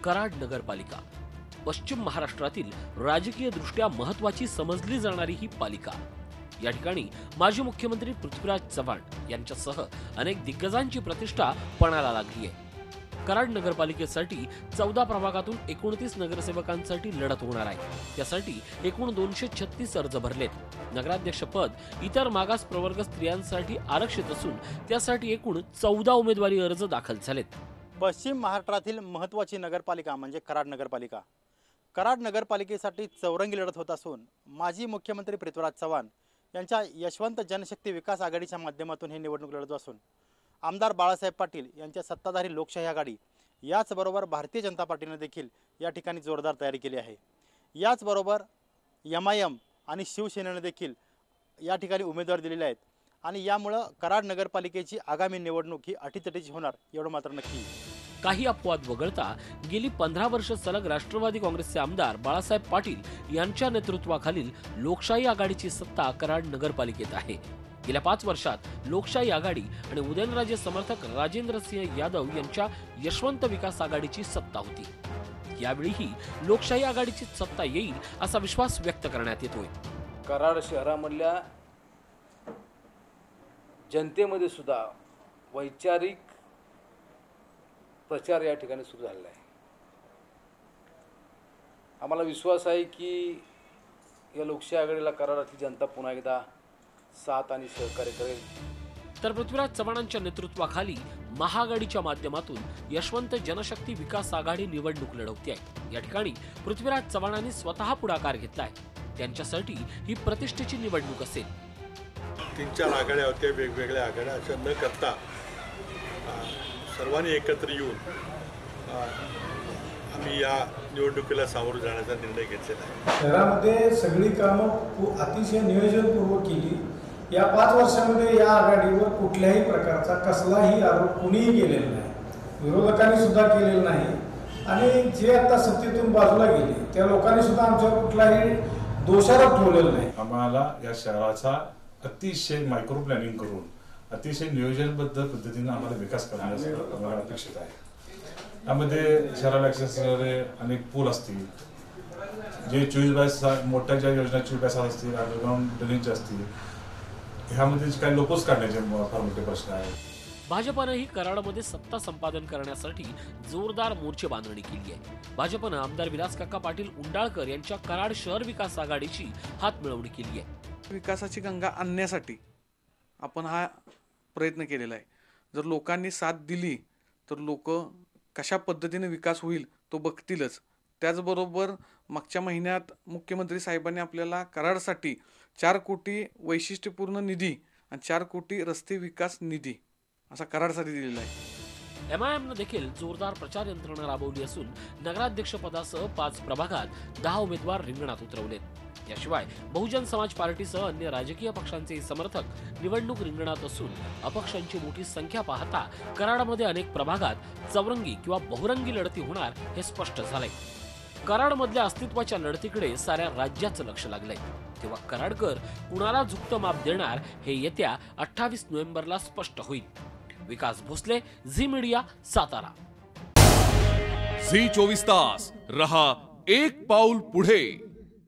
कराड नगरपालिका पश्चिम महाराष्ट्रातील राजकीय दृष्ट्या महत्त्वाची समजली जाणारी ही पालिका। या ठिकाणी माजी मुख्यमंत्री पृथ्वीराज चव्हाण यांच्यासह अनेक दिग्गजांची प्रतिष्ठा पणाला लागली आहे। कराड नगरपालिकेसाठी 14 प्रभागातून 29 नगरसेवकांसाठी लढत होणार आहे। त्यासाठी एकूण 236 अर्ज भरलेत। नगराध्यक्ष पद इतर मागास प्रवर्ग स्त्रियांसाठी आरक्षित असून त्यासाठी एकूण 14 उमेदवारी अर्ज दाखल झालेत। पश्चिम महाराष्ट्रातील महत्त्वाची नगरपालिका म्हणजे कराड नगरपालिका। कराड नगरपालिकेसाठी चौरंगी लढत होत असून माजी मुख्यमंत्री पृथ्वीराज चव्हाण यांच्या यशवंत जनशक्ती विकास आघाडीच्या माध्यमातून ही निवडणूक लढत असून आमदार बाळासाहेब पाटील यांच्या सत्ताधारी लोकशाही आघाडी याचबरोबर भारतीय जनता पार्टीने देखील या ठिकाणी जोरदार तयारी केली आहे। याचबरोबर MIM आणि शिवसेनेने देखील या ठिकाणी उमेदवार दिलेले आहेत आणि यामुळे कराड नगरपालिकेची आगामी निवडणूक ही अटीतटीची होणार एवढं मात्र नक्की। काही अपवाद वगळता गेली 15 वर्ष सलग राष्ट्रवादी काँग्रेसचे आमदार बाळासाहेब पाटील यांच्या नेतृत्वाखालील लोकशाही आघाडीची सत्ता कराड नगरपालिकेत आहे। गेल्या 5 वर्षात लोकशाही आघाडी आणि उदयनराजे समर्थक राजेंद्र सिंह यादव यांच्या यशवंत विकास आघाडीची सत्ता होती। यावेळीही लोकशाही आघाडीची सत्ता येईल असा विश्वास व्यक्त करण्यात येतोय। कराड शहरामधल्या जनतेमध्ये सुद्धा वैचारिक प्रचार या ठिकाणी सुरू झालेला आहे। आम्हाला विश्वास आहे की या लोकशाही आघाडीला कराडाची जनता पुन्हा एकदा साथ आणि सहकार्य करेल। तर पृथ्वीराज चव्हाणांच्या नेतृत्वाखाली महाआघाडीच्या माध्यमातून यशवंत जनशक्ती विकास आघाडी निवडणूक लढवते आहे। या ठिकाणी पृथ्वीराज चव्हाणांनी स्वतः पुढाकार घेतलाय। त्यांच्यासाठी ही प्रतिष्ठेची निवडणूक असेल। 3-4 आघाड्या होत्या, वेगवेगळ्या आघाड्या असं न करता सर्वांनी एकत्र येऊन आम्ही या निवडणुकीला सामोरं जाण्याचा निर्णय घेतलेला आहे। शहरामध्ये सगळी कामं अतिशय नियोजनपूर्वक केली। या 5 वर्षांमध्ये या आघाडीवर कुठल्याही प्रकारचा कसलाही आरोप कुणीही केलेला नाही, विरोधकांनी सुद्धा केलेला नाही आणि जे आता सत्तेतून बाजूला गेले त्या लोकांनी सुद्धा आमच्यावर कुठलाही दोषारोप ठेवलेला नाही। आम्हाला या शहराचा अतिशय मायक्रो प्लॅनिंग करून अतिशय नियोजनबद्ध पद्धतीने आम्हाला विकास करण्यास अपेक्षित आहे। यामध्ये शहराला ॲक्सेस करणारे अनेक पूल असतील, जे 24/7 मोठ्या ज्या योजना 24/7 असतील, अंडरग्राउंड ड्रेनेज असतील, ह्यामध्ये काही लोकच काढण्याचे फार मोठे प्रश्न आहेत। भाजपनेही कराडमध्ये सत्ता संपादन करण्यासाठी जोरदार मोर्चे बांधणी केली आहे। भाजपनं आमदार विलासकाका पाटील उंडाळकर यांच्या कराड शहर विकास आघाडीची हातमिळवणी केली आहे। विकासाची गंगा आणण्यासाठी आपण हा प्रयत्न केलेला आहे। जर लोकांनी साथ दिली तर लोक कशा पद्धतीने विकास होईल तो बघतीलच। त्याचबरोबर मागच्या महिन्यात मुख्यमंत्री साहेबांनी आपल्याला कराडसाठी 4 कोटी वैशिष्ट्यपूर्ण निधी आणि 4 कोटी रस्ते विकास निधी असा कराडसाठी दिलेला आहे। MIMने देखील जोरदार प्रचार यंत्रणा राबवली असून नगराध्यक्ष पदासह 5 प्रभागात 10 उमेदवार रिंगणात उतरवलेत। याशिवाय बहुजन समाज पार्टीसह अन्य राजकीय पक्षांचे समर्थक निवडणूक रिंगणात असून अपक्षांची मोठी संख्या पाहता कराडमध्ये अनेक प्रभागात चौरंगी किंवा बहुरंगी लढती होणार हे स्पष्ट झालंय। कराडमधल्या अस्तित्वाच्या लढतीकडे साऱ्या राज्याचं लक्ष लागलंय। तेव्हा कराडकर कुणाला झुकतं माप देणार हे येत्या 28 नोव्हेंबरला स्पष्ट होईल। विकास भोसले, झी मीडिया, सातारा। झी 24 तास रहा एक पाऊल पुढे।